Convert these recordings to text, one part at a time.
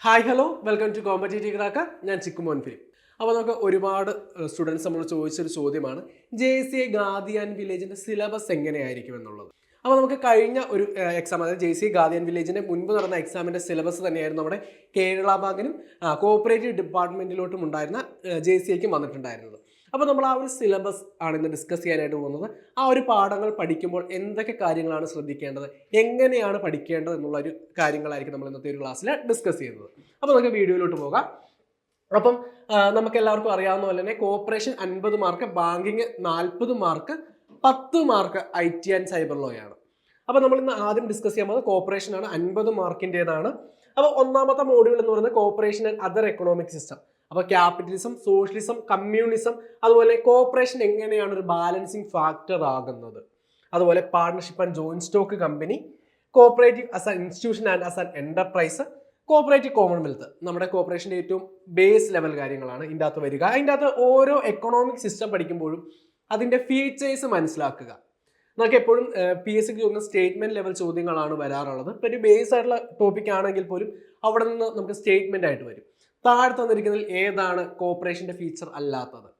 Hi hello welcome to competitive cracker. ഞാൻ Chikkumon Philip. അപ്പോൾ നമുക്ക് ഒരുപാട് സ്റ്റുഡൻസ് നമ്മൾ ചോദിച്ചൊരു ചോദ്യമാണ് JCA ഗാദിയൻ വില്ലേജിൻ്റെ സിലബസ് എങ്ങനെയായിരിക്കും എന്നുള്ളത്. അപ്പോൾ നമുക്ക് കഴിഞ്ഞ ഒരു എക്സാം, അതായത് JCA ഗാദിയൻ വില്ലേജിൻ്റെ മുൻപ് നടന്ന എക്സാമിൻ്റെ സിലബസ് തന്നെയായിരുന്നു നമ്മുടെ കേരള ബാങ്കിനും കോഓപ്പറേറ്റീവ് ഡിപ്പാർട്ട്മെൻറ്റിലോട്ടും ഉണ്ടായിരുന്ന JCAക്കും വന്നിട്ടുണ്ടായിരുന്നത്. അപ്പോൾ നമ്മൾ ആ ഒരു സിലബസ് ആണ് ഇന്ന് ഡിസ്കസ് ചെയ്യാനായിട്ട് പോകുന്നത്. ആ ഒരു പാഠങ്ങൾ പഠിക്കുമ്പോൾ എന്തൊക്കെ കാര്യങ്ങളാണ് ശ്രദ്ധിക്കേണ്ടത്, എങ്ങനെയാണ് പഠിക്കേണ്ടത് എന്നുള്ള ഒരു കാര്യങ്ങളായിരിക്കും നമ്മൾ ഇന്നത്തെ ഒരു ക്ലാസ്സിൽ ഡിസ്കസ് ചെയ്യുന്നത്. അപ്പോൾ നമുക്ക് വീഡിയോയിലോട്ട് പോകാം. അപ്പം നമുക്ക് എല്ലാവർക്കും അറിയാവുന്ന പോലെ തന്നെ corporation 50 mark, banking 40 mark, 10 mark IT and cyber law ആണ്. അപ്പോൾ നമ്മൾ ഇന്ന് ആദ്യം ഡിസ്കസ് ചെയ്യാൻ പോകുന്നത് കോർപ്പറേഷൻ ആണ്. 50 മാർക്കിൻ്റെതാണ്. അപ്പോൾ ഒന്നാമത്തെ മോഡ്യൂൾ എന്ന് പറയുന്നത് corporation and other economic system. അപ്പോൾ ക്യാപിറ്റലിസം, സോഷ്യലിസം, കമ്മ്യൂണിസം, അതുപോലെ കോർപ്പറേഷൻ എങ്ങനെയാണ് ഒരു ബാലൻസിങ് ഫാക്ടർ ആകുന്നത്, അതുപോലെ partnership and joint stock company, corporative as an institution and as an enterprise, corporative Commonwealth. നമ്മുടെ കോർപ്പറേഷൻ്റെ ഏറ്റവും ബേസ് ലെവൽ കാര്യങ്ങളാണ് ഇതിൻ്റെ അകത്ത് വരിക. അതിൻ്റെ അകത്ത് ഓരോ എക്കണോമിക് സിസ്റ്റം പഠിക്കുമ്പോഴും അതിൻ്റെ ഫീച്ചേഴ്സ് മനസ്സിലാക്കുക. നമുക്ക് എപ്പോഴും PSCക്ക് ചോദിക്കുന്ന സ്റ്റേറ്റ്മെന്റ് ലെവൽ ചോദ്യങ്ങളാണ് വരാറുള്ളത്. ഇപ്പോൾ ഒരു ബേസ് ആയിട്ടുള്ള ടോപ്പിക് ആണെങ്കിൽ പോലും അവിടെ നിന്ന് നമുക്ക് സ്റ്റേറ്റ്മെന്റ് ആയിട്ട് വരും. താഴെ തന്നിരിക്കുന്നതിൽ ഏതാണ് കോർപ്പറേഷന്റെ ഫീച്ചർ അല്ലാത്തത്?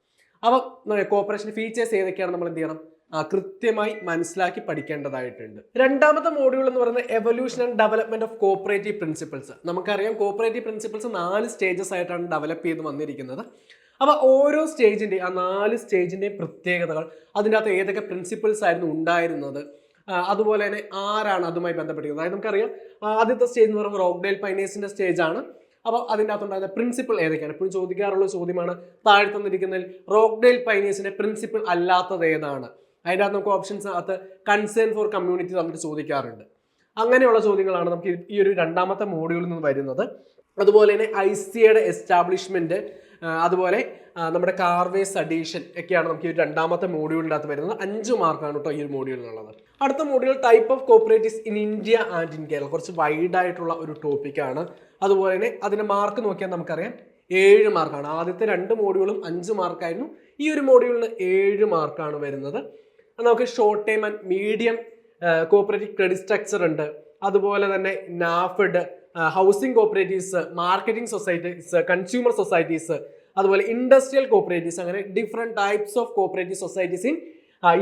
അപ്പോൾ കോർപ്പറേഷന്റെ ഫീച്ചേഴ്സ് ഏതൊക്കെയാണ് നമ്മൾ എന്ത് ചെയ്യണം, കൃത്യമായി മനസ്സിലാക്കി പഠിക്കേണ്ടതായിട്ടുണ്ട്. രണ്ടാമത്തെ മോഡ്യൂൾ എന്ന് പറയുന്നത് evolution and development of corporative principles. നമുക്കറിയാം കോർപ്പറേറ്റീവ് പ്രിൻസിപ്പിൾസ് 4 സ്റ്റേജസ് ആയിട്ടാണ് ഡെവലപ്പ് ചെയ്ത് വന്നിരിക്കുന്നത്. അപ്പോൾ ഓരോ സ്റ്റേജിൻ്റെയും, ആ 4 സ്റ്റേജിൻ്റെയും പ്രത്യേകതകൾ, അതിൻ്റെ അകത്ത് ഏതൊക്കെ പ്രിൻസിപ്പിൾസ് ആയിരുന്നു ഉണ്ടായിരുന്നത്, അതുപോലെ തന്നെ ആരാണ് അതുമായി ബന്ധപ്പെട്ടിരിക്കുന്നത്. അതായത് നമുക്കറിയാം ആദ്യത്തെ സ്റ്റേജ് എന്ന് പറയുമ്പോൾ റോക്ക്ഡെയിൽ പൈനേഴ്സിന്റെ സ്റ്റേജ് ആണ്. അപ്പോൾ അതിൻ്റെ അകത്തുണ്ടായിരുന്ന പ്രിൻസിപ്പിൾ ഏതൊക്കെയാണ്? എപ്പോഴും ചോദിക്കാറുള്ള ചോദ്യമാണ്. താഴെ തന്നിരിക്കുന്നതിൽ റോക്ക്ഡെയിൽ പൈനേഴ്സിന്റെ പ്രിൻസിപ്പിൾ അല്ലാത്തത് ഏതാണ്? അതിൻ്റെ അകത്ത് നമുക്ക് ഓപ്ഷൻസ് അകത്ത് കൺസേൺ ഫോർ കമ്മ്യൂണിറ്റി തന്നിട്ട് ചോദിക്കാറുണ്ട്. അങ്ങനെയുള്ള ചോദ്യങ്ങളാണ് നമുക്ക് ഈ ഒരു രണ്ടാമത്തെ മോഡ്യൂളിൽ നിന്ന് വരുന്നത്. അതുപോലെ തന്നെ ICAയുടെ എസ്റ്റാബ്ലിഷ്മെന്റ്, അതുപോലെ നമ്മുടെ കാർവേസ് അഡീഷൻ ഒക്കെയാണ് നമുക്ക് ഈ രണ്ടാമത്തെ മോഡ്യൂളിൻ്റെ അകത്ത് വരുന്നത്. 5 മാർക്കാണ് കേട്ടോ ഈ ഒരു മോഡ്യൂളിനുള്ളത്. അടുത്ത module type of cooperatives in India and in Kerala. കുറച്ച് വൈഡ് ആയിട്ടുള്ള ഒരു ടോപ്പിക്കാണ്. അതുപോലെ തന്നെ അതിന്റെ മാർക്ക് നോക്കിയാൽ നമുക്കറിയാം 7 മാർക്കാണ്. ആദ്യത്തെ 2 മോഡ്യൂളും 5 മാർക്കായിരുന്നു. ഈ ഒരു മോഡ്യൂളിന് 7 മാർക്കാണ് വരുന്നത്. നമുക്ക് short time and medium cooperative credit structure ഉണ്ട്. അതുപോലെ തന്നെ NAFED, housing cooperatives, marketing societies, consumer societies, അതുപോലെ ഇൻഡസ്ട്രിയൽ കോർപ്പറേറ്റീവ്സ്, അങ്ങനെ different types of cooperative societies in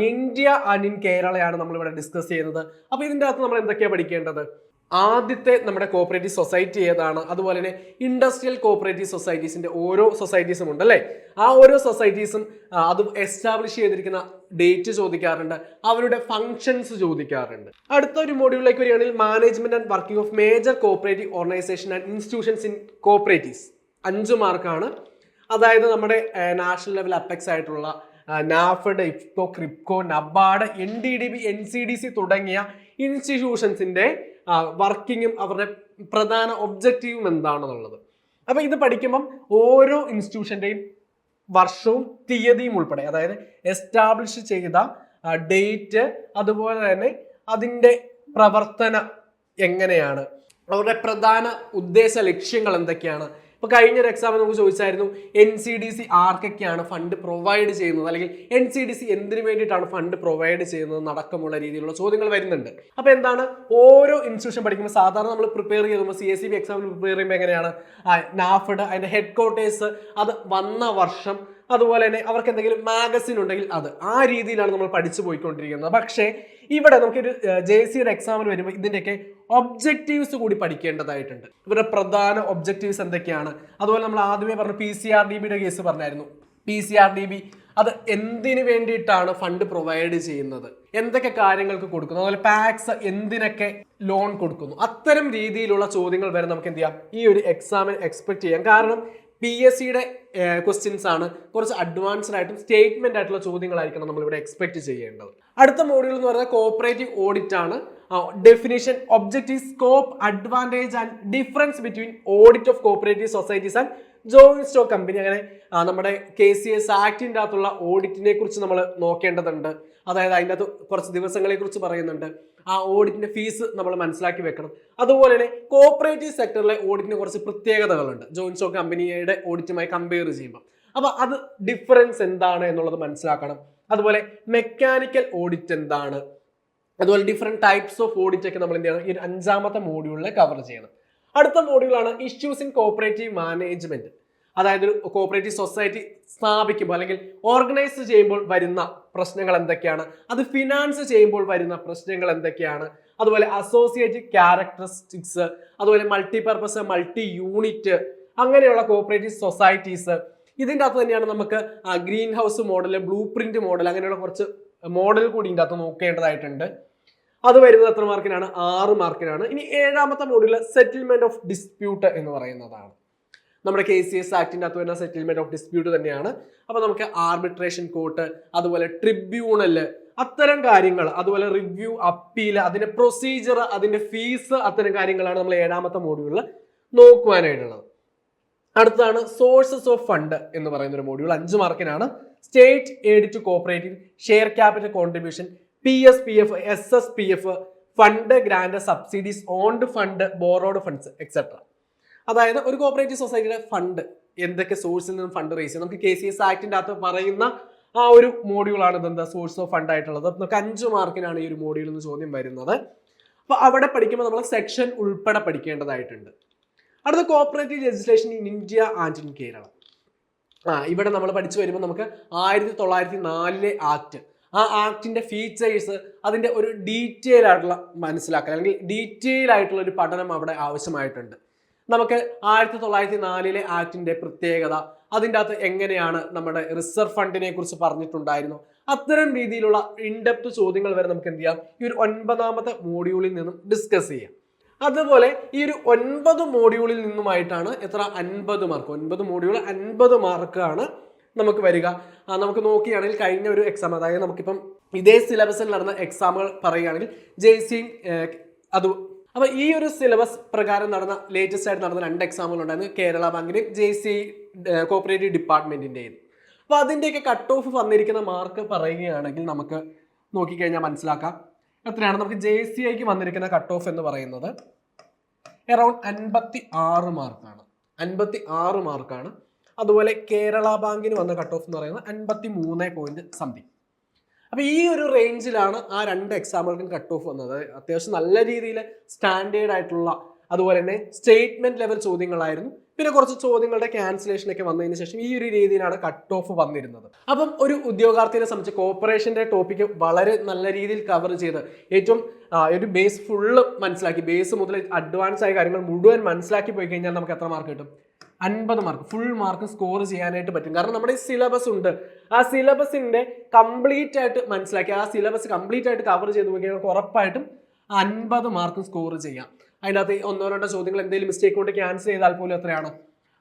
India and in കേരളയാണ് നമ്മളിവിടെ ഡിസ്കസ് ചെയ്യുന്നത്. അപ്പോൾ ഇതിൻ്റെ അകത്ത് നമ്മൾ എന്തൊക്കെയാണ് പഠിക്കേണ്ടത്? ആദ്യത്തെ നമ്മുടെ കോർപ്പറേറ്റീവ് സൊസൈറ്റി ഏതാണ്, അതുപോലെ തന്നെ ഇൻഡസ്ട്രിയൽ കോർപ്പറേറ്റീവ് സൊസൈറ്റീസിന്റെ ഓരോ സൊസൈറ്റീസും ഉണ്ട് അല്ലേ. ആ ഓരോ സൊസൈറ്റീസും അത് എസ്റ്റാബ്ലിഷ് ചെയ്തിരിക്കുന്ന ഡേറ്റ് ചോദിക്കാറുണ്ട്, അവരുടെ ഫങ്ഷൻസ് ചോദിക്കാറുണ്ട്. അടുത്ത ഒരു മോഡ്യൂളിലേക്ക് വരികയാണെങ്കിൽ management and working of major cooperative organisation and institutions in cooperatives. 5 മാർക്കാണ്. അതായത് നമ്മുടെ നാഷണൽ ലെവൽ അപ്പെക്സ് ആയിട്ടുള്ള നാഫെഡ്, ഇഫ്കോ, ക്രിപ്കോ, നബാർഡ്, NDDB, NCDC തുടങ്ങിയ ഇൻസ്റ്റിറ്റ്യൂഷൻസിന്റെ വർക്കിങ്ങും അവരുടെ പ്രധാന ഒബ്ജക്റ്റീവും എന്താണെന്നുള്ളത്. അപ്പൊ ഇത് പഠിക്കുമ്പം ഓരോ ഇൻസ്റ്റിറ്റ്യൂഷന്റെയും വർഷവും തീയതിയും ഉൾപ്പെടെ, അതായത് എസ്റ്റാബ്ലിഷ് ചെയ്ത ഡേറ്റ്, അതുപോലെ തന്നെ അതിന്റെ പ്രവർത്തനം എങ്ങനെയാണ്, അവരുടെ പ്രധാന ഉദ്ദേശ ലക്ഷ്യങ്ങൾ എന്തൊക്കെയാണ്. ഇപ്പൊ കഴിഞ്ഞൊരു എക്സാമിൽ നമുക്ക് ചോദിച്ചായിരുന്നു NCDC ആർക്കൊക്കെയാണ് ഫണ്ട് പ്രൊവൈഡ് ചെയ്യുന്നത്, അല്ലെങ്കിൽ NCDC എന്തിനു വേണ്ടിയിട്ടാണ് ഫണ്ട് പ്രൊവൈഡ് ചെയ്യുന്നത് അടക്കമുള്ള രീതിയിലുള്ള ചോദ്യങ്ങൾ വരുന്നുണ്ട്. അപ്പൊ എന്താണ്, ഓരോ ഇൻസ്റ്റിറ്റ്യൂഷൻ പഠിക്കുമ്പോൾ സാധാരണ നമ്മൾ പ്രിപ്പയർ ചെയ്യുമ്പോൾ CSEB എക്സാമിന് പ്രിപ്പയർ ചെയ്യുമ്പോൾ എങ്ങനെയാണ്, നാഫെഡ്, അതിന്റെ ഹെഡ് ക്വാർട്ടേഴ്സ്, അത് വന്ന വർഷം, അതുപോലെ തന്നെ അവർക്ക് എന്തെങ്കിലും മാഗസിൻ ഉണ്ടെങ്കിൽ അത്, ആ രീതിയിലാണ് നമ്മൾ പഠിച്ചു പോയിക്കൊണ്ടിരിക്കുന്നത്. പക്ഷേ ഇവിടെ നമുക്കൊരു JCയുടെ എക്സാമിന് വരുമ്പോൾ ഇതിൻ്റെയൊക്കെ ഒബ്ജക്റ്റീവ്സ് കൂടി പഠിക്കേണ്ടതായിട്ടുണ്ട്. ഇവരുടെ പ്രധാന ഒബ്ജക്റ്റീവ്സ് എന്തൊക്കെയാണ്? അതുപോലെ നമ്മൾ ആദ്യമേ പറഞ്ഞു PCRDBയുടെ കേസ് പറഞ്ഞായിരുന്നു. PCRDB അത് എന്തിനു വേണ്ടിയിട്ടാണ് ഫണ്ട് പ്രൊവൈഡ് ചെയ്യുന്നത്, എന്തൊക്കെ കാര്യങ്ങൾക്ക് കൊടുക്കുന്നു, അതുപോലെ പാക്സ് എന്തിനൊക്കെ ലോൺ കൊടുക്കുന്നു, അത്തരം രീതിയിലുള്ള ചോദ്യങ്ങൾ വരെ നമുക്ക് എന്ത് ചെയ്യാം ഈ ഒരു എക്സാമിന് എക്സ്പെക്ട് ചെയ്യാം. കാരണം PSCയുടെ ക്വസ്റ്റ്യൻസ് ആണ്, കുറച്ച് അഡ്വാൻസ്ഡ് ആയിട്ടും സ്റ്റേറ്റ്മെന്റ് ആയിട്ടുള്ള ചോദ്യങ്ങളായിരിക്കണം നമ്മൾ ഇവിടെ എക്സ്പെക്ട് ചെയ്യേണ്ടത്. അടുത്ത മോഡ്യൂൾ എന്ന് പറയുന്നത് കോർപ്പറേറ്റീവ് ഓഡിറ്റ് ആണ്. Definition, objective, scope, advantage and difference between audit of cooperative societies and joint stock company. അങ്ങനെ നമ്മുടെ KCS ആക്ടിൻ്റെ അകത്തുള്ള ഓഡിറ്റിനെ കുറിച്ച് നമ്മൾ നോക്കേണ്ടതുണ്ട്. അതായത് അതിൻ്റെ അകത്ത് കുറച്ച് ദിവസങ്ങളെ കുറിച്ച് പറയുന്നുണ്ട്. ആ ഓഡിറ്റിന്റെ ഫീസ് നമ്മൾ മനസ്സിലാക്കി വെക്കണം. അതുപോലെ തന്നെ കോർപ്പറേറ്റീവ് സെക്ടറിലെ ഓഡിറ്റിന് കുറച്ച് പ്രത്യേകതകളുണ്ട് ജോയിന്റ് സ്റ്റോക്ക് കമ്പനിയുടെ ഓഡിറ്റുമായി കമ്പയർ ചെയ്യുമ്പോൾ. അപ്പൊ അത് ഡിഫറൻസ് എന്താണ് എന്നുള്ളത് മനസ്സിലാക്കണം. അതുപോലെ മെക്കാനിക്കൽ ഓഡിറ്റ് എന്താണ്, അതുപോലെ ഡിഫറെന്റ് ടൈപ്സ് ഓഫ് ഓഡിറ്റ് ഒക്കെ നമ്മൾ എന്ത് ചെയ്യണം ഈ 5ാമത്തെ മോഡ്യൂളിൽ കവർ ചെയ്യണം. അടുത്ത മോഡ്യൂളാണ് ഇഷ്യൂസ് ഇൻ കോപ്പറേറ്റീവ് മാനേജ്മെന്റ്. അതായത് ഒരു കോപ്പറേറ്റീവ് സൊസൈറ്റി സ്ഥാപിക്കുമ്പോൾ അല്ലെങ്കിൽ ഓർഗനൈസ് ചെയ്യുമ്പോൾ വരുന്ന പ്രശ്നങ്ങൾ എന്തൊക്കെയാണ്, അത് ഫിനാൻസ് ചെയ്യുമ്പോൾ വരുന്ന പ്രശ്നങ്ങൾ എന്തൊക്കെയാണ്, അതുപോലെ അസോസിയേറ്റീവ് ക്യാരക്ടറിസ്റ്റിക്സ്, അതുപോലെ മൾട്ടിപർപ്പസ്, മൾട്ടി യൂണിറ്റ്, അങ്ങനെയുള്ള കോപ്പറേറ്റീവ് സൊസൈറ്റീസ്. ഇതിൻ്റെ അകത്ത് തന്നെയാണ് നമുക്ക് green house model, blue print model, അങ്ങനെയുള്ള കുറച്ച് മോഡൽ കൂടി ഇതിൻ്റെ അകത്ത് നോക്കേണ്ടതായിട്ടുണ്ട്. അത് വരുന്നത് എത്ര മാർക്കിനാണ്? 6 മാർക്കിനാണ്. ഇനി 7ാമത്തെ മോഡ്യൂൾ സെറ്റിൽമെന്റ് ഓഫ് ഡിസ്പ്യൂട്ട് എന്ന് പറയുന്നതാണ്. നമ്മുടെ KCS ആക്ടിന്റെ അകത്ത് വരുന്ന സെറ്റിൽമെന്റ് ഓഫ് ഡിസ്പ്യൂട്ട് തന്നെയാണ്. അപ്പൊ നമുക്ക് ആർബിട്രേഷൻ കോർട്ട്, അതുപോലെ ട്രിബ്യൂണല്, അത്തരം കാര്യങ്ങൾ, അതുപോലെ റിവ്യൂ, അപ്പീൽ, അതിന്റെ പ്രൊസീജിയർ, അതിന്റെ ഫീസ്, അത്തരം കാര്യങ്ങളാണ് നമ്മൾ 7ാമത്തെ മോഡ്യൂളിൽ നോക്കുവാനായിട്ടുള്ളത്. അടുത്താണ് സോഴ്സസ് ഓഫ് ഫണ്ട് എന്ന് പറയുന്ന ഒരു മോഡ്യൂൾ, 5 മാർക്കിനാണ്. State aid to cooperative, share capital contribution, PSPF, SSPF, fund, grant, subsidies, owned fund, borrowed funds etcetera. അതായത് ഒരു കോപ്പറേറ്റീവ് സൊസൈറ്റിയുടെ ഫണ്ട്, എന്തൊക്കെ സോഴ്സിൽ നിന്നും ഫണ്ട് റേസ് ചെയ്യും, നമുക്ക് KCS ആക്ടിന്റെ അകത്ത് പറയുന്ന ആ ഒരു മോഡ്യൂളാണ് ഇതെന്താ സോഴ്സ് ഓഫ് ഫണ്ട് ആയിട്ടുള്ളത്. നമുക്ക് 5 മാർക്കിനാണ് ഈ ഒരു മോഡ്യൂളിൽ നിന്ന് ചോദ്യം വരുന്നത്. അപ്പൊ അവിടെ പഠിക്കുമ്പോൾ നമ്മൾ സെക്ഷൻ ഉൾപ്പെടെ പഠിക്കേണ്ടതായിട്ടുണ്ട്. അടുത്ത cooperative legislation in India and in Kerala. ഇവിടെ നമ്മൾ പഠിച്ചു വരുമ്പോൾ നമുക്ക് 1904 ആക്ട്, ആ ആക്ടിന്റെ ഫീച്ചേഴ്സ്, അതിന്റെ ഒരു ഡീറ്റെയിൽ ആയിട്ടുള്ള മനസ്സിലാക്കൽ അല്ലെങ്കിൽ ഡീറ്റെയിൽ ആയിട്ടുള്ള ഒരു പഠനം അവിടെ ആവശ്യമായിട്ടുണ്ട്. നമുക്ക് 1904 ആക്ടിന്റെ പ്രത്യേകത, അതിൻ്റെ അകത്ത് എങ്ങനെയാണ് നമ്മുടെ റിസർവ് ഫണ്ടിനെ കുറിച്ച് പറഞ്ഞിട്ടുണ്ടായിരുന്നു, അത്തരം രീതിയിലുള്ള ഇൻഡെപ്ത് ചോദ്യങ്ങൾ വരെ നമുക്ക് എന്ത് ചെയ്യാം ഈ ഒരു 9ാമത്തെ മോഡ്യൂളിൽ നിന്നും ഡിസ്കസ് ചെയ്യാം. അതുപോലെ ഈ ഒരു 9 മോഡ്യൂളിൽ നിന്നുമായിട്ടാണ് എത്ര 50 മാർക്ക്, 9 മോഡ്യൂൾ 50 മാർക്കാണ് നമുക്ക് വരിക. നമുക്ക് നോക്കുകയാണെങ്കിൽ കഴിഞ്ഞ ഒരു എക്സാം, അതായത് നമുക്കിപ്പം ഇതേ സിലബസിൽ നടന്ന എക്സാമുകൾ പറയുകയാണെങ്കിൽ JC അത്, അപ്പൊ ഈ ഒരു സിലബസ് പ്രകാരം നടന്ന ലേറ്റസ്റ്റ് ആയിട്ട് നടന്ന 2 എക്സാമുകൾ ഉണ്ടായിരുന്നു, കേരള ബാങ്കിന്റെയും JC കോപ്പറേറ്റീവ് ഡിപ്പാർട്ട്മെന്റിന്റെയും. അപ്പൊ അതിന്റെയൊക്കെ കട്ട് ഓഫ് വന്നിരിക്കുന്ന മാർക്ക് പറയുകയാണെങ്കിൽ നമുക്ക് നോക്കിക്കഴിഞ്ഞാൽ മനസ്സിലാക്കാം എത്രയാണ്. നമുക്ക് JCIക്ക് വന്നിരിക്കുന്ന കട്ട് ഓഫ് എന്ന് പറയുന്നത് അറൌണ്ട് 56 മാർക്കാണ്, 56 മാർക്കാണ്. അതുപോലെ കേരള ബാങ്കിന് വന്ന കട്ട് ഓഫ് എന്ന് പറയുന്നത് 53 പോയിന്റ് സംതിങ്. അപ്പൊ ഈ ഒരു റേഞ്ചിലാണ് ആ 2 എക്സാമുകൾക്കും കട്ട് ഓഫ് വന്നത്. അത്യാവശ്യം നല്ല രീതിയിൽ സ്റ്റാൻഡേർഡ് ആയിട്ടുള്ള, അതുപോലെ തന്നെ സ്റ്റേറ്റ്മെന്റ് ലെവൽ ചോദ്യങ്ങളായിരുന്നു. പിന്നെ കുറച്ച് ചോദ്യങ്ങളുടെ ക്യാൻസലേഷൻ ഒക്കെ വന്നതിന് ശേഷം ഈ ഒരു രീതിയിലാണ് കട്ട് ഓഫ് വന്നിരുന്നത്. അപ്പം ഒരു ഉദ്യോഗാർത്ഥിയെ സംബന്ധിച്ച് കോപ്പറേഷന്റെ ടോപ്പിക്ക് വളരെ നല്ല രീതിയിൽ കവർ ചെയ്ത് ഏറ്റവും ഒരു ബേസ് ഫുള്ള് മനസ്സിലാക്കി, ബേസ് മുതൽ അഡ്വാൻസ് ആയ കാര്യങ്ങൾ മുഴുവൻ മനസ്സിലാക്കി പോയി കഴിഞ്ഞാൽ നമുക്ക് എത്ര മാർക്ക് കിട്ടും? 50 മാർക്ക്, ഫുൾ മാർക്ക് സ്കോർ ചെയ്യാനായിട്ട് പറ്റും. കാരണം നമ്മുടെ സിലബസ് ഉണ്ട്, ആ സിലബസിന്റെ കംപ്ലീറ്റ് ആയിട്ട് മനസ്സിലാക്കി, ആ സിലബസ് കംപ്ലീറ്റ് ആയിട്ട് കവർ ചെയ്ത് പോയി കഴിഞ്ഞാൽ ഉറപ്പായിട്ടും 50 മാർക്ക് സ്കോർ ചെയ്യാം. അതിൻ്റെ അകത്ത് 1-2 ചോദ്യങ്ങൾ എന്തെങ്കിലും മിസ്റ്റേക്ക് കൊണ്ട് ക്യാൻസൽ ചെയ്താൽ പോലും എത്രയാണ്?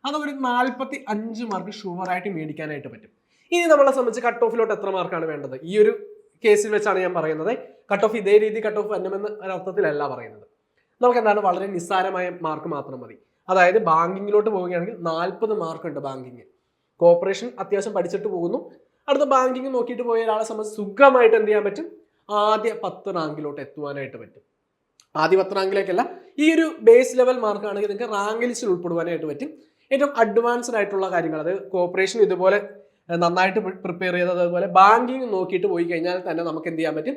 അതൊരു 45 മാർക്ക് ഷുവറായിട്ട് മേടിക്കാനായിട്ട് പറ്റും. ഇനി നമ്മളെ സംബന്ധിച്ച് കട്ട് ഓഫിലോട്ട് എത്ര മാർക്കാണ് വേണ്ടത്? ഈ ഒരു കേസിൽ വെച്ചാണ് ഞാൻ പറയുന്നത്. കട്ട് ഓഫ് ഇതേ രീതി കട്ട് ഓഫ് വരണമെന്ന് ഒരർത്ഥത്തിലല്ല പറയുന്നത്. നമുക്ക് എന്താണ് വളരെ നിസ്സാരമായ മാർക്ക് മാത്രം മതി. അതായത് ബാങ്കിങ്ങിലോട്ട് പോവുകയാണെങ്കിൽ 40 മാർക്ക് ഉണ്ട് ബാങ്കിങ്. കോർപ്പറേഷൻ അത്യാവശ്യം പഠിച്ചിട്ട് പോകുന്നു, അടുത്ത ബാങ്കിങ് നോക്കിയിട്ട് പോയ ഒരാളെ സംബന്ധിച്ച് സുഖമായിട്ട് എന്ത് ചെയ്യാൻ പറ്റും? ആദ്യ 10 റാങ്കിലോട്ട് എത്തുവാനായിട്ട് പറ്റും. ആദ്യ 10 റാങ്കിലേക്കല്ല, ഈ ഒരു ബേസ് ലെവൽ മാർക്കാണെങ്കിൽ നിങ്ങൾക്ക് റാങ്ക് ലിസ്റ്റിൽ ഉൾപ്പെടുവാനായിട്ട് പറ്റും. ഏറ്റവും അഡ്വാൻസ്ഡ് ആയിട്ടുള്ള കാര്യങ്ങൾ, അത് കോർപ്പറേഷൻ ഇതുപോലെ നന്നായിട്ട് പ്രിപ്പയർ ചെയ്തത്, അതുപോലെ ബാങ്കിങ് നോക്കിയിട്ട് പോയി കഴിഞ്ഞാൽ തന്നെ നമുക്ക് എന്ത് ചെയ്യാൻ പറ്റും?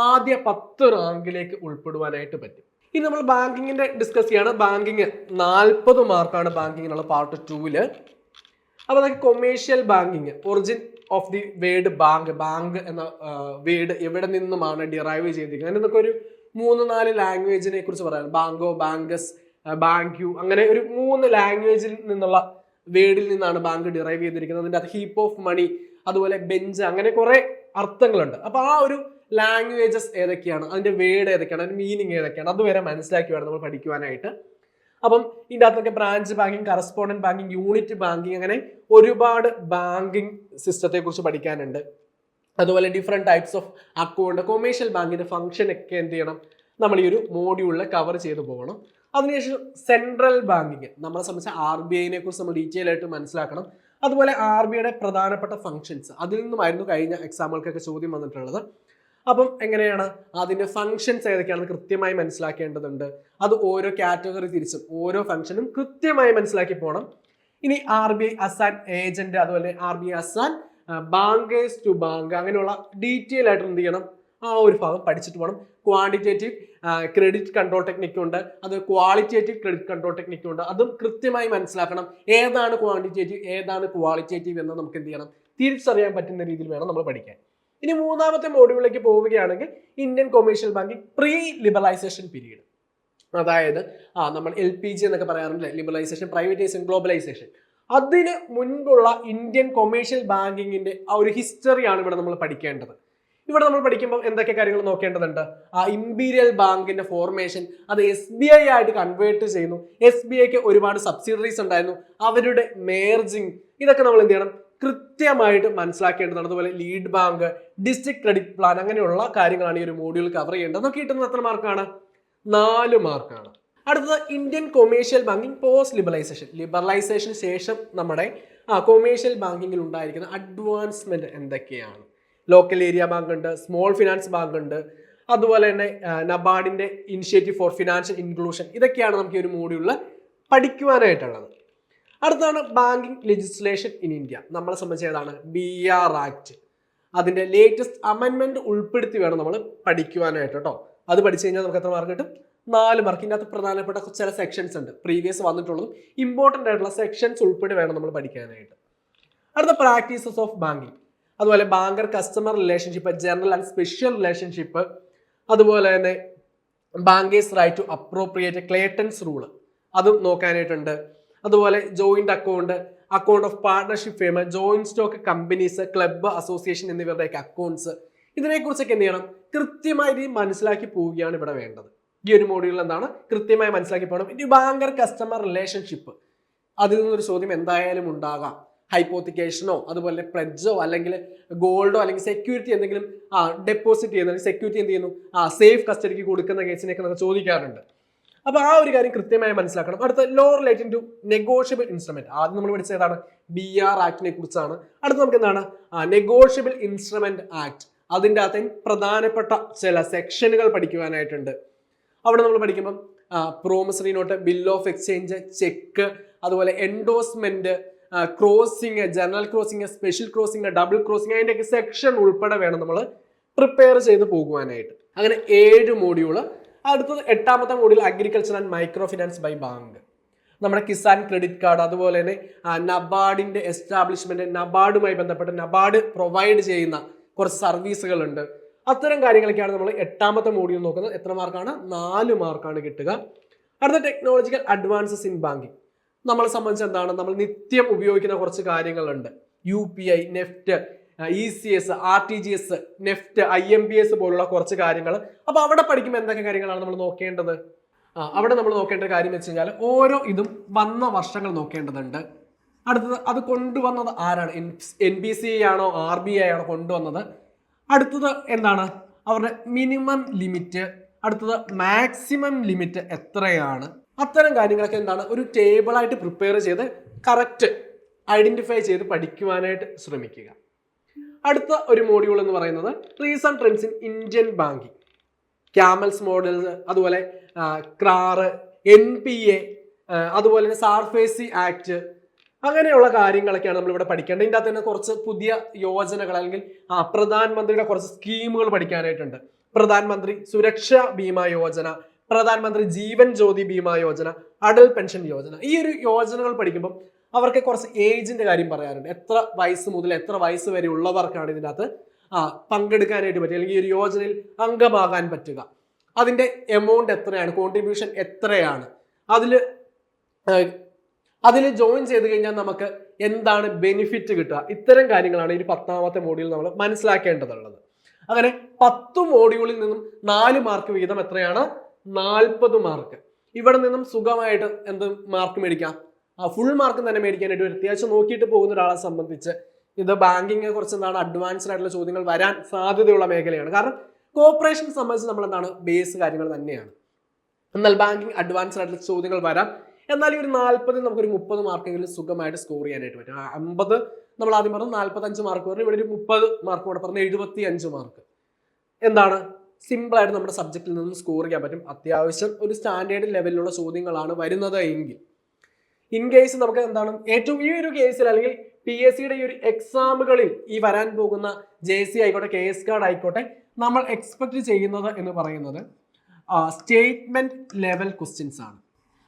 ആദ്യ 10 റാങ്കിലേക്ക് ഉൾപ്പെടുവാനായിട്ട് പറ്റും. ഇനി നമ്മൾ ബാങ്കിങ്ങിന്റെ ഡിസ്കസ് ചെയ്യാണ്. ബാങ്കിങ് 40 മാർക്കാണ് ബാങ്കിങ്ങിനുള്ള പാർട്ട് 2-ല്. അപ്പൊ നമുക്ക് commercial banking, origin of the word bank, bank എന്ന വേർഡ് എവിടെ നിന്നുമാണ് ഡിറൈവ് ചെയ്തിരിക്കുന്നത്, അതിനൊക്കെ ഒരു 3-4 ലാംഗ്വേജിനെ കുറിച്ച് പറയാം. ബാങ്കോ, ബാങ്കസ്, ബാങ്ക്യു, അങ്ങനെ ഒരു 3 ലാംഗ്വേജിൽ നിന്നുള്ള വേർഡിൽ നിന്നാണ് ബാങ്ക് ഡിറൈവ് ചെയ്തിരിക്കുന്നത്. അതിൻ്റെ അത് ഹീപ്പ് ഓഫ് മണി, അതുപോലെ ബെഞ്ച്, അങ്ങനെ കുറെ അർത്ഥങ്ങളുണ്ട്. അപ്പൊ ആ ഒരു ലാംഗ്വേജസ് ഏതൊക്കെയാണ്, അതിന്റെ വേർഡ് ഏതൊക്കെയാണ്, അതിന്റെ മീനിങ് ഏതൊക്കെയാണ്, അതുവരെ മനസ്സിലാക്കി വേണം നമ്മൾ പഠിക്കുവാനായിട്ട്. അപ്പം ഇതിൻ്റെ അകത്തൊക്കെ branch banking, correspondent banking, unit banking, അങ്ങനെ ഒരുപാട് ബാങ്കിങ് സിസ്റ്റത്തെ കുറിച്ച് പഠിക്കാനുണ്ട്. അതുപോലെ different types of account, commercial ബാങ്കിന്റെ ഫംഗ്ഷൻ ഒക്കെ എന്ത് ചെയ്യണം, നമ്മൾ ഈ ഒരു മോഡ്യൂളിൽ കവർ ചെയ്ത് പോകണം. അതിനുശേഷം സെൻട്രൽ ബാങ്കിങ്, നമ്മളെ സംബന്ധിച്ച് RBIനെ കുറിച്ച് നമ്മൾ ഡീറ്റെയിൽ ആയിട്ട് മനസ്സിലാക്കണം. അതുപോലെ RBIയുടെ പ്രധാനപ്പെട്ട ഫംഗ്ഷൻസ്, അതിൽ നിന്നുമായിരുന്നു കഴിഞ്ഞ എക്സാമുകൾക്കൊക്കെ ചോദ്യം വന്നിട്ടുള്ളത്. അപ്പം എങ്ങനെയാണ് അതിന്റെ ഫംഗ്ഷൻസ് ഏതൊക്കെയാണെന്ന് കൃത്യമായി മനസ്സിലാക്കേണ്ടതുണ്ട്. അത് ഓരോ കാറ്റഗറി തിരിച്ചും ഓരോ ഫംഗ്ഷനും കൃത്യമായി മനസ്സിലാക്കി പോകണം. ഇനി RBI അസാൻ ഏജന്റ്, അതുപോലെ RBI അസാൻ ബാങ്കേഴ്സ് ടു ബാങ്ക്, അങ്ങനെയുള്ള ഡീറ്റെയിൽ ആയിട്ട് എന്ത് ചെയ്യണം, ആ ഒരു ഭാഗം പഠിച്ചിട്ട് പോകണം. ക്വാണ്ടിറ്റേറ്റീവ് ക്രെഡിറ്റ് കൺട്രോൾ ടെക്നിക്കുണ്ട്, അത് ക്വാളിറ്റേറ്റീവ് ക്രെഡിറ്റ് കൺട്രോൾ ടെക്നിക്കുണ്ട്. അതും കൃത്യമായി മനസ്സിലാക്കണം. ഏതാണ് ക്വാണ്ടിറ്റേറ്റീവ് ഏതാണ് ക്വാളിറ്റേറ്റീവ് എന്ന് നമുക്ക് എന്ത് ചെയ്യണം, തിരിച്ചറിയാൻ പറ്റുന്ന രീതിയിൽ വേണം നമ്മൾ പഠിക്കാൻ. ഇനി മൂന്നാമത്തെ മോഡ്യൂളിലേക്ക് പോവുകയാണെങ്കിൽ Indian commercial banking pre liberalisation period. അതായത് നമ്മൾ LPG എന്നൊക്കെ പറയാറുണ്ട്, ലിബറലൈസേഷൻ, പ്രൈവറ്റൈസേഷൻ, ഗ്ലോബലൈസേഷൻ. അതിന് മുൻപുള്ള ഇന്ത്യൻ കൊമേഴ്ഷ്യൽ ബാങ്കിങ്ങിന്റെ ആ ഒരു ഹിസ്റ്ററിയാണ് ഇവിടെ നമ്മൾ പഠിക്കേണ്ടത്. ഇവിടെ നമ്മൾ പഠിക്കുമ്പോൾ എന്തൊക്കെ കാര്യങ്ങൾ നോക്കേണ്ടതുണ്ട്? ഇമ്പീരിയൽ ബാങ്കിന്റെ ഫോർമേഷൻ, അത് SBI ആയിട്ട് കൺവേർട്ട് ചെയ്യുന്നു. SBIക്ക് ഒരുപാട് സബ്സിഡറീസ് ഉണ്ടായിരുന്നു, അവരുടെ മേർജിങ്, ഇതൊക്കെ നമ്മൾ എന്ത് ചെയ്യണം, കൃത്യമായിട്ട് മനസ്സിലാക്കേണ്ടതാണ്. അതുപോലെ lead bank, district credit plan, അങ്ങനെയുള്ള കാര്യങ്ങളാണ് ഈ ഒരു മോഡ്യൂൾ കവർ ചെയ്യേണ്ടത്. നമുക്ക് കിട്ടുന്നത് എത്ര മാർക്കാണ്? 4 മാർക്കാണ്. അടുത്തത് Indian commercial banking post liberalisation. ലിബറലൈസേഷന് ശേഷം നമ്മുടെ കൊമേഴ്ഷ്യൽ ബാങ്കിങ്ങിൽ ഉണ്ടായിരിക്കുന്ന അഡ്വാൻസ്മെന്റ് എന്തൊക്കെയാണ്? ലോക്കൽ ഏരിയ ബാങ്ക് ഉണ്ട്, സ്മോൾ ഫിനാൻസ് ബാങ്ക് ഉണ്ട്, അതുപോലെ തന്നെ നബാർഡിന്റെ ഇനിഷ്യേറ്റീവ് ഫോർ ഫിനാൻഷ്യൽ ഇൻക്ലൂഷൻ. ഇതൊക്കെയാണ് നമുക്ക് ഈ ഒരു മോഡ്യൂളിൽ പഠിക്കുവാനായിട്ടുള്ളത്. അടുത്താണ് ബാങ്കിങ് ലെജിസ്ലേഷൻ ഇൻ ഇന്ത്യ. നമ്മളെ സംബന്ധിച്ച് ഏതാണ്? BR act. അതിന്റെ ലേറ്റസ്റ്റ് അമെൻമെന്റ് ഉൾപ്പെടുത്തി വേണം നമ്മൾ പഠിക്കുവാനായിട്ട് കേട്ടോ. അത് പഠിച്ചു കഴിഞ്ഞാൽ നമുക്ക് എത്ര മാർക്ക് കിട്ടും? 4 മാർക്ക്. ഇതിനകത്ത് പ്രധാനപ്പെട്ട ചില സെക്ഷൻസ് ഉണ്ട്, പ്രീവിയസ് വന്നിട്ടുള്ളതും ഇമ്പോർട്ടൻ്റ് ആയിട്ടുള്ള സെക്ഷൻസ് ഉൾപ്പെടെ വേണം നമ്മൾ പഠിക്കാനായിട്ട്. അടുത്ത പ്രാക്ടീസസ് ഓഫ് ബാങ്കിങ്, അതുപോലെ banker customer relationship, general and special relationship, അതുപോലെ തന്നെ bankers right to appropriate Clayton's rule, അതും നോക്കാനായിട്ടുണ്ട്. അതുപോലെ joint account, account of partnership firm, joint stock companies, club, association എന്നിവരുടെയൊക്കെ അക്കൗണ്ട്സ്, ഇതിനെക്കുറിച്ചൊക്കെ എന്ത് ചെയ്യണം, കൃത്യമായി മനസ്സിലാക്കി പോവുകയാണ് ഇവിടെ വേണ്ടത്. ഈ ഒരു മോഡ്യൂളിൽ എന്താണ് കൃത്യമായി മനസ്സിലാക്കി പോകണം. ഇനി ബാങ്കർ കസ്റ്റമർ റിലേഷൻഷിപ്പ്, അതിൽ നിന്നൊരു ചോദ്യം എന്തായാലും ഉണ്ടാകാം. ഹൈപ്പോത്തിക്കേഷനോ അതുപോലെ പ്ലെഡ്ജോ അല്ലെങ്കിൽ ഗോൾഡോ അല്ലെങ്കിൽ സെക്യൂരിറ്റി എന്തെങ്കിലും ഡെപ്പോസിറ്റ് ചെയ്യുന്ന സെക്യൂരിറ്റി എന്ത് ചെയ്യുന്നു, സേഫ് കസ്റ്റഡിക്ക് കൊടുക്കുന്ന കേസിനെയൊക്കെ നമുക്ക് ചോദിക്കാറുണ്ട്. അപ്പൊ ആ ഒരു കാര്യം കൃത്യമായി മനസ്സിലാക്കണം. അടുത്ത law relating to negotiable instrument, ആദ്യം നമ്മൾ പഠിച്ചത് ഏതാണ്? BR ആക്ടിനെ കുറിച്ചാണ്. അടുത്ത നമുക്ക് എന്താണ്? Negotiable instrument act. അതിൻ്റെ അകത്ത് പ്രധാനപ്പെട്ട ചില സെക്ഷനുകൾ പഠിക്കുവാനായിട്ടുണ്ട്. അവിടെ നമ്മൾ പഠിക്കുമ്പം promissory note, bill of exchange, cheque, അതുപോലെ endorsement, crossing, general crossing, special crossing, double crossing, അതിൻ്റെയൊക്കെ സെക്ഷൻ ഉൾപ്പെടെ വേണം നമ്മൾ പ്രിപ്പയർ ചെയ്ത് പോകുവാനായിട്ട്. അങ്ങനെ 7 മോഡ്യൂള്. അടുത്തത് 8ാമത്തെ module agriculture and micro finance by bank. നമ്മുടെ കിസാൻ ക്രെഡിറ്റ് കാർഡ്, അതുപോലെ തന്നെ നബാർഡിന്റെ എസ്റ്റാബ്ലിഷ്മെന്റ്, നബാർഡുമായി ബന്ധപ്പെട്ട് നബാർഡ് പ്രൊവൈഡ് ചെയ്യുന്ന കുറച്ച് സർവീസുകളുണ്ട്. അത്തരം കാര്യങ്ങളൊക്കെയാണ് നമ്മൾ 8ാമത്തെ മോഡ്യൂൾ നോക്കുന്നത്. എത്ര മാർക്കാണ്? 4 മാർക്കാണ് കിട്ടുക. അടുത്ത ടെക്നോളജിക്കൽ അഡ്വാൻസസ് ഇൻ ബാങ്കിങ്. നമ്മളെ സംബന്ധിച്ച് എന്താണ്, നമ്മൾ നിത്യം ഉപയോഗിക്കുന്ന കുറച്ച് കാര്യങ്ങളുണ്ട്. UPI, NEFT, ECS, RTGS, NEFT, IMPS പോലുള്ള കുറച്ച് കാര്യങ്ങൾ. അപ്പൊ അവിടെ പഠിക്കുമ്പോൾ എന്തൊക്കെ കാര്യങ്ങളാണ് നമ്മൾ നോക്കേണ്ടത്? അവിടെ നമ്മൾ നോക്കേണ്ട കാര്യം വെച്ച് കഴിഞ്ഞാൽ ഓരോ ഇതും വന്ന വർഷങ്ങൾ നോക്കേണ്ടതുണ്ട്. അടുത്തത് അത് കൊണ്ടുവന്നത് ആരാണ്? NBCI ആണോ RBI ആണോ കൊണ്ടുവന്നത്? അടുത്തത് എന്താണ്? അവരുടെ മിനിമം ലിമിറ്റ്, അടുത്തത് മാക്സിമം ലിമിറ്റ് എത്രയാണ്? അത്തരം കാര്യങ്ങളൊക്കെ എന്താണ് ഒരു ടേബിളായിട്ട് പ്രിപ്പയർ ചെയ്ത് കറക്റ്റ് ഐഡന്റിഫൈ ചെയ്ത് പഠിക്കുവാനായിട്ട് ശ്രമിക്കുക. അടുത്ത ഒരു മോഡ്യൂൾ എന്ന് പറയുന്നത് reason trends in Indian banking, camel's models, അതുപോലെ ക്രാർ, NPA, അതുപോലെ തന്നെ സാർഫേസി ആക്ട്, അങ്ങനെയുള്ള കാര്യങ്ങളൊക്കെയാണ് നമ്മളിവിടെ പഠിക്കേണ്ടത്. ഇതിൻ്റെ അകത്ത് തന്നെ കുറച്ച് പുതിയ യോജനകൾ അല്ലെങ്കിൽ പ്രധാനമന്ത്രിയുടെ കുറച്ച് സ്കീമുകൾ പഠിക്കാനായിട്ടുണ്ട്. പ്രധാനമന്ത്രി സുരക്ഷാ ബീമാ യോജന, പ്രധാനമന്ത്രി ജീവൻ ജ്യോതി ബീമാ യോജന, അടൽ പെൻഷൻ യോജന. ഈ ഒരു യോജനകൾ പഠിക്കുമ്പോൾ അവർക്ക് കുറച്ച് ഏജിന്റെ കാര്യം പറയാറുണ്ട്. എത്ര വയസ്സ് മുതൽ എത്ര വയസ്സ് വരെ ഉള്ളവർക്കാണ് ഇതിൻ്റെ അകത്ത് പങ്കെടുക്കാനായിട്ട് പറ്റുക, അല്ലെങ്കിൽ ഈ ഒരു യോജനയിൽ അംഗമാകാൻ പറ്റുക, അതിന്റെ എമൗണ്ട് എത്രയാണ്, കോൺട്രിബ്യൂഷൻ എത്രയാണ്, അതിൽ ജോയിൻ ചെയ്ത് കഴിഞ്ഞാൽ നമുക്ക് എന്താണ് ബെനിഫിറ്റ് കിട്ടുക. ഇത്തരം കാര്യങ്ങളാണ് ഈ 10ാമത്തെ മോഡ്യൂൾ നമ്മൾ മനസ്സിലാക്കേണ്ടതുള്ളത്. അങ്ങനെ 10 മോഡ്യൂളിൽ നിന്നും 4 മാർക്ക് വീതം എത്രയാണ്? 40 മാർക്ക്. ഇവിടെ നിന്നും സുഖമായിട്ട് എന്ത് മാർക്ക് മേടിക്കാം? ഫുൾ മാർക്ക് തന്നെ മേടിക്കാനായിട്ട് ഒരു അത്യാവശ്യം നോക്കിയിട്ട് പോകുന്ന ഒരാളെ സംബന്ധിച്ച് ഇത് ബാങ്കിങ്ങിനെ കുറിച്ച് എന്താണ് അഡ്വാൻസ്ഡ് ആയിട്ടുള്ള ചോദ്യങ്ങൾ വരാൻ സാധ്യതയുള്ള മേഖലയാണ്. കാരണം കോർപ്പറേഷൻ സംബന്ധിച്ച് നമ്മൾ എന്താണ് ബേസ് കാര്യങ്ങൾ തന്നെയാണ്. എന്നാൽ ബാങ്കിങ് അഡ്വാൻസ്ഡ് ആയിട്ടുള്ള ചോദ്യങ്ങൾ വരാം. എന്നാൽ ഈ ഒരു 40 നമുക്കൊരു 30 മാർക്കെങ്കിലും സുഖമായിട്ട് സ്കോർ ചെയ്യാനായിട്ട് പറ്റും. 50 നമ്മൾ ആദ്യം പറഞ്ഞു, 45 മാർക്ക് പറഞ്ഞു, ഇവിടെ ഒരു 30 മാർക്ക് കൂടെ പറഞ്ഞ് 75 മാർക്ക് എന്താണ് സിമ്പിളായിട്ട് നമ്മുടെ സബ്ജക്റ്റിൽ നിന്ന് സ്കോർ ചെയ്യാൻ പറ്റും. അത്യാവശ്യം ഒരു സ്റ്റാൻഡേർഡ് ലെവലിലുള്ള ചോദ്യങ്ങളാണ് വരുന്നത് എങ്കിൽ ഇൻ കേസ് നമുക്ക് എന്താണ് ഏറ്റവും ഈ ഒരു കേസിൽ അല്ലെങ്കിൽ PSCയുടെ ഈ ഒരു എക്സാമുകളിൽ ഈ വരാൻ പോകുന്ന JC ആയിക്കോട്ടെ, KS കാർഡ് ആയിക്കോട്ടെ, നമ്മൾ എക്സ്പെക്ട് ചെയ്യുന്നത് എന്ന് പറയുന്നത് സ്റ്റേറ്റ്മെന്റ് ലെവൽ ക്വസ്റ്റ്യൻസ് ആണ്.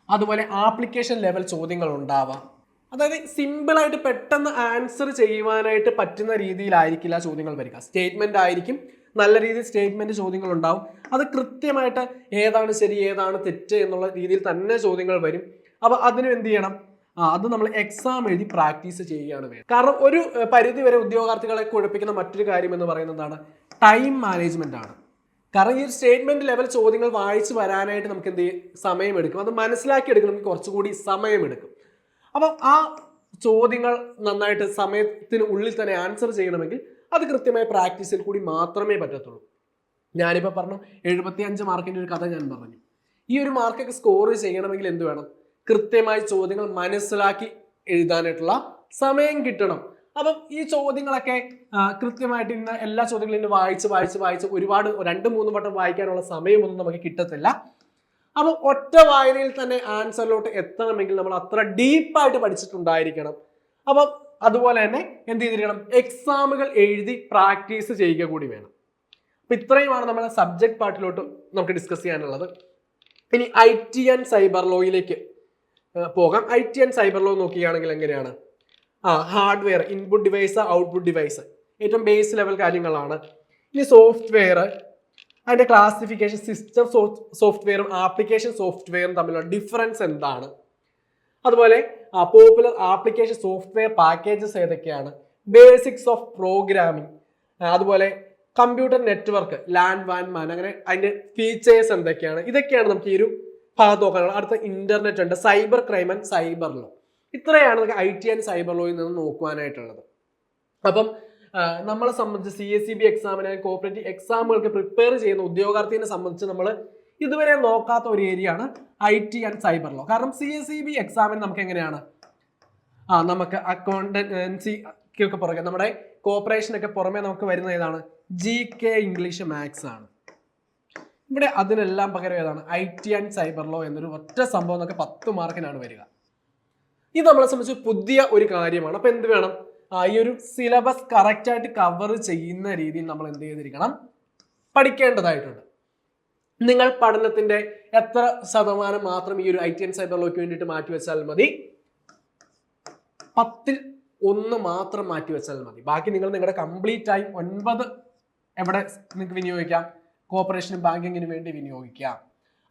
അതുപോലെ ആപ്ലിക്കേഷൻ ലെവൽ ചോദ്യങ്ങൾ ഉണ്ടാവാം. അതായത് സിമ്പിളായിട്ട് പെട്ടെന്ന് ആൻസർ ചെയ്യുവാനായിട്ട് പറ്റുന്ന രീതിയിലായിരിക്കില്ല ചോദ്യങ്ങൾ വരിക. സ്റ്റേറ്റ്മെന്റ് ആയിരിക്കും, നല്ല രീതിയിൽ സ്റ്റേറ്റ്മെന്റ് ചോദ്യങ്ങൾ ഉണ്ടാവും. അത് കൃത്യമായിട്ട് ഏതാണ് ശരി ഏതാണ് തെറ്റ് എന്നുള്ള രീതിയിൽ തന്നെ ചോദ്യങ്ങൾ വരും. അപ്പൊ അതിന് എന്ത് ചെയ്യണം? അത് നമ്മൾ എക്സാം എഴുതി പ്രാക്ടീസ് ചെയ്യുകയാണ് വേണ്ടത്. കാരണം ഒരു പരിധി വരെ ഉദ്യോഗാർത്ഥികളെ കുഴപ്പിക്കുന്ന മറ്റൊരു കാര്യം എന്ന് പറയുന്നതാണ് ടൈം മാനേജ്മെന്റ് ആണ്. കാരണം ഈ ഒരു സ്റ്റേറ്റ്മെന്റ് ലെവൽ ചോദ്യങ്ങൾ വായിച്ച് വരാനായിട്ട് നമുക്ക് എന്ത് ചെയ്യും? സമയമെടുക്കും. അത് മനസ്സിലാക്കി എടുക്കണമെങ്കിൽ കുറച്ചുകൂടി സമയമെടുക്കും. അപ്പം ആ ചോദ്യങ്ങൾ നന്നായിട്ട് സമയത്തിന് ഉള്ളിൽ തന്നെ ആൻസർ ചെയ്യണമെങ്കിൽ അത് കൃത്യമായ പ്രാക്ടീസിൽ കൂടി മാത്രമേ പറ്റത്തുള്ളൂ. ഞാനിപ്പോൾ പറഞ്ഞു 75 മാർക്കിൻ്റെ ഒരു കഥ ഞാൻ പറഞ്ഞു. ഈ ഒരു മാർക്കൊക്കെ സ്കോർ ചെയ്യണമെങ്കിൽ എന്ത് വേണം? കൃത്യമായി ചോദ്യങ്ങൾ മനസ്സിലാക്കി എഴുതാനായിട്ടുള്ള സമയം കിട്ടണം. അപ്പം ഈ ചോദ്യങ്ങളൊക്കെ കൃത്യമായിട്ട് ഇന്ന് എല്ലാ ചോദ്യങ്ങളും ഇന്ന് വായിച്ച് ഒരുപാട് 2-3 വട്ടം വായിക്കാനുള്ള സമയമൊന്നും നമുക്ക് കിട്ടത്തില്ല. അപ്പം ഒറ്റ വായനയിൽ തന്നെ ആൻസറിലോട്ട് എത്തണമെങ്കിൽ നമ്മൾ അത്ര ഡീപ്പായിട്ട് പഠിച്ചിട്ടുണ്ടായിരിക്കണം. അപ്പം അതുപോലെ തന്നെ എന്ത് ചെയ്തിരിക്കണം? എക്സാമുകൾ എഴുതി പ്രാക്ടീസ് ചെയ്യുക കൂടി വേണം. അപ്പം ഇത്രയുമാണ് നമ്മുടെ സബ്ജക്ട് പാർട്ടിലോട്ട് നമുക്ക് ഡിസ്കസ് ചെയ്യാനുള്ളത്. ഇനി IT ആൻഡ് സൈബർ ലോയിലേക്ക് പോകാം. IT ആൻഡ് സൈബർ ലോ നോക്കുകയാണെങ്കിൽ എങ്ങനെയാണ്? Hardware, input device, output device ഏറ്റവും ബേസ് ലെവൽ കാര്യങ്ങളാണ്. ഇനി സോഫ്റ്റ്വെയർ, അതിൻ്റെ ക്ലാസിഫിക്കേഷൻ, സിസ്റ്റം സോഫ്റ്റ്വെയറും ആപ്ലിക്കേഷൻ സോഫ്റ്റ്വെയറും തമ്മിലുള്ള ഡിഫറൻസ് എന്താണ്? അതുപോലെ പോപ്പുലർ ആപ്ലിക്കേഷൻ സോഫ്റ്റ്വെയർ പാക്കേജസ് ഏതൊക്കെയാണ്? ബേസിക്സ് ഓഫ് പ്രോഗ്രാമിംഗ്, അതുപോലെ കമ്പ്യൂട്ടർ നെറ്റ്വർക്ക്, ലാൻ വാൻ മാൻ, അങ്ങനെ അതിൻ്റെ ഫീച്ചേഴ്സ് എന്തൊക്കെയാണ്? ഇതൊക്കെയാണ് നമുക്ക് ഈ ഒരു ഭാഗത്ത് നോക്കാനുള്ളത്. അടുത്ത ഇന്റർനെറ്റ് ഉണ്ട്, cyber crime and cyber law. ഇത്രയാണ് നമുക്ക് IT ആൻഡ് സൈബർ ലോയിൽ നിന്ന് നോക്കുവാനായിട്ടുള്ളത്. അപ്പം നമ്മളെ സംബന്ധിച്ച് CSEB എക്സാമിന്, കോപ്പറേറ്റീവ് എക്സാമുകൾക്ക് പ്രിപ്പയർ ചെയ്യുന്ന ഉദ്യോഗാർത്ഥിനെ സംബന്ധിച്ച് നമ്മൾ ഇതുവരെ നോക്കാത്ത ഒരു ഏരിയ ആണ് IT ആൻഡ് സൈബർ ലോ. കാരണം CSEB എക്സാമിന് നമുക്ക് എങ്ങനെയാണ് നമുക്ക് അക്കൗണ്ടൻസി ഒക്കെ പുറകെ, നമ്മുടെ കോപ്പറേഷനൊക്കെ പുറമെ നമുക്ക് വരുന്ന ഏതാണ്? GK ഇംഗ്ലീഷ് മാത്സ് ആണ്. ഇവിടെ അതിനെല്ലാം പകരം ഏതാണ്? IT ആൻഡ് സൈബർ ലോ എന്നൊരു ഒറ്റ സംഭവം നമുക്ക് 10 മാർക്കിനാണ് വരിക. ഇത് നമ്മളെ സംബന്ധിച്ച് പുതിയ ഒരു കാര്യമാണ്. അപ്പൊ എന്ത് വേണം? ഈ ഒരു സിലബസ് കറക്റ്റായിട്ട് കവർ ചെയ്യുന്ന രീതിയിൽ നമ്മൾ എന്ത് ചെയ്തിരിക്കണം? പഠിക്കേണ്ടതായിട്ടുണ്ട്. നിങ്ങൾ പഠനത്തിന്റെ എത്ര ശതമാനം മാത്രം ഈ ഒരു IT ആൻഡ് സൈബർ ലോയ്ക്ക് വേണ്ടിയിട്ട് മാറ്റിവെച്ചാൽ മതി? 10ൽ 1 മാത്രം മാറ്റിവെച്ചാൽ മതി. ബാക്കി നിങ്ങൾ നിങ്ങളുടെ കംപ്ലീറ്റ് ടൈം 9 എവിടെ നിങ്ങൾക്ക് വിനിയോഗിക്കാം? കോപ്പറേഷനും ബാങ്കിങ്ങിന് വേണ്ടി വിനിയോഗിക്കാം.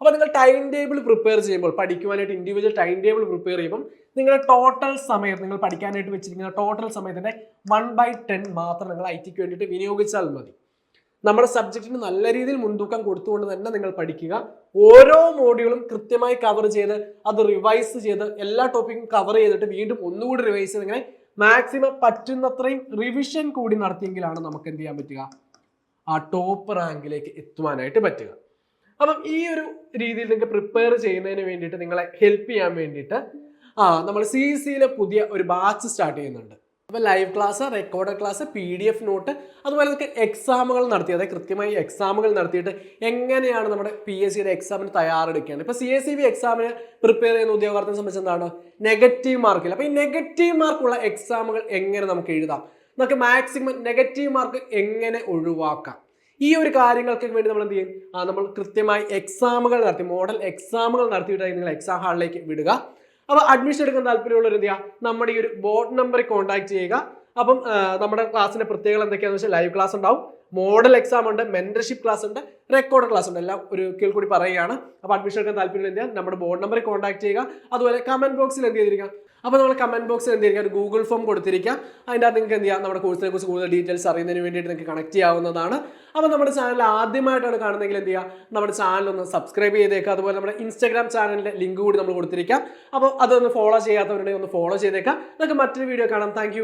അപ്പോൾ നിങ്ങൾ ടൈം ടേബിൾ പ്രിപ്പയർ ചെയ്യുമ്പോൾ, പഠിക്കുവാനായിട്ട് ഇൻഡിവിജ്വൽ ടൈം ടേബിൾ പ്രിപ്പയർ ചെയ്യുമ്പോൾ നിങ്ങളുടെ ടോട്ടൽ സമയം, നിങ്ങൾ പഠിക്കാനായിട്ട് വെച്ചിരിക്കുന്ന ടോട്ടൽ സമയത്തിന്റെ 1/10 മാത്രം നിങ്ങൾ ITക്ക് വേണ്ടിയിട്ട് വിനിയോഗിച്ചാൽ മതി. നമ്മുടെ സബ്ജക്റ്റിന് നല്ല രീതിയിൽ മുൻതൂക്കം കൊടുത്തുകൊണ്ട് തന്നെ നിങ്ങൾ പഠിക്കുക. ഓരോ മോഡ്യൂളും കൃത്യമായി കവർ ചെയ്ത് അത് റിവൈസ് ചെയ്ത് എല്ലാ ടോപ്പിക്കും കവർ ചെയ്തിട്ട് വീണ്ടും ഒന്നുകൂടി റിവൈസ് ചെയ്ത് ഇങ്ങനെ മാക്സിമം പറ്റുന്നത്രയും റിവിഷൻ കൂടി നടത്തിയെങ്കിലാണ് നമുക്ക് എന്ത് ചെയ്യാൻ പറ്റുക? ആ ടോപ്പ് റാങ്കിലേക്ക് എത്തുവാനായിട്ട് പറ്റുക. അപ്പം ഈ ഒരു രീതിയിൽ നിങ്ങൾക്ക് പ്രിപ്പയർ ചെയ്യുന്നതിന് വേണ്ടിയിട്ട് നിങ്ങളെ ഹെൽപ്പ് ചെയ്യാൻ വേണ്ടിയിട്ട് നമ്മൾ CECയിലെ പുതിയ ഒരു ബാച്ച് സ്റ്റാർട്ട് ചെയ്യുന്നുണ്ട്. അപ്പോൾ live class, record class, PDF note, അതുപോലെ നമുക്ക് എക്സാമുകൾ നടത്തി, അതായത് കൃത്യമായി എക്സാമുകൾ നടത്തിയിട്ട് എങ്ങനെയാണ് നമ്മുടെ PSCയുടെ എക്സാമിന് തയ്യാറെടുക്കുകയാണ്. ഇപ്പോൾ CSEB എക്സാമിന് പ്രിപ്പയർ ചെയ്യുന്ന ഉദ്യോഗാർത്ഥിയെ സംബന്ധിച്ച് എന്താണ്? നെഗറ്റീവ് മാർക്കില്ല. അപ്പോൾ ഈ നെഗറ്റീവ് മാർക്കുള്ള എക്സാമുകൾ എങ്ങനെ നമുക്ക് എഴുതാം? നമുക്ക് മാക്സിമം നെഗറ്റീവ് മാർക്ക് എങ്ങനെ ഒഴിവാക്കാം? ഈ ഒരു കാര്യങ്ങൾക്ക് വേണ്ടി നമ്മൾ എന്ത് ചെയ്യും? നമ്മൾ കൃത്യമായി എക്സാമുകൾ നടത്തി, മോഡൽ എക്സാമുകൾ നടത്തിയിട്ടായി നിങ്ങൾ എക്സാം ഹാളിലേക്ക് വിടുക. അപ്പോൾ അഡ്മിഷൻ എടുക്കാൻ താല്പര്യമുള്ളവർ എന്ത് ചെയ്യുക? നമ്മുടെ ഈ ഒരു ബോർഡ് നമ്പറിൽ കോൺടാക്ട് ചെയ്യുക. അപ്പം നമ്മുടെ ക്ലാസ്സിന്റെ പ്രത്യേകത എന്തൊക്കെയാണെന്ന് വെച്ചാൽ ലൈവ് ക്ലാസ് ഉണ്ടാവും, മോഡൽ എക്സാം ഉണ്ട്, മെന്റർഷിപ്പ് ക്ലാസ് ഉണ്ട്, റെക്കോർഡ് ക്ലാസ് ഉണ്ട്. എല്ലാം ഒരു കൂടി പറയുകയാണ്. അപ്പോൾ അഡ്മിഷൻ എടുക്കാൻ താല്പര്യം എന്ത് ചെയ്യുക? നമ്മുടെ ബോർഡ് നമ്പറിൽ കോൺടാക്ട് ചെയ്യുക. അതുപോലെ കമന്റ് ബോക്സിൽ എന്ത് ചെയ്തിരിക്കുക? അപ്പോൾ നമ്മൾ കമന്റ് ബോക്സിൽ എന്ത് ചെയ്യുക? ഒരു ഗൂഗിൾ ഫോം കൊടുത്തിരിക്കുക. അതിൻ്റെ അകത്ത് നിങ്ങൾക്ക് എന്ത് ചെയ്യാം? നമ്മുടെ കോഴ്സിനെ കുറിച്ച് കൂടുതൽ ഡീറ്റെയിൽസ് അറിയുന്നതിന് വേണ്ടിയിട്ട് നിങ്ങൾക്ക് കണക്ട് ചെയ്യാവുന്നതാണ്. അപ്പോൾ നമ്മുടെ ചാനൽ ആദ്യമായിട്ടാണ് കാണുന്നതെങ്കിൽ എന്ത് ചെയ്യുക? നമ്മുടെ ചാനൽ ഒന്ന് സബ്സ്ക്രൈബ് ചെയ്തേക്കുക. അതുപോലെ നമ്മുടെ ഇൻസ്റ്റാഗ്രാം ചാനലിൻ്റെ ലിങ്ക് കൂടി നമ്മൾ കൊടുത്തിരിക്കാം. അപ്പോൾ അതൊന്ന് ഫോളോ ചെയ്യാത്തവരുണ്ടെങ്കിൽ ഒന്ന് ഫോളോ ചെയ്തേക്കാം. നമുക്ക് മറ്റൊരു വീഡിയോ കാണാം. താങ്ക്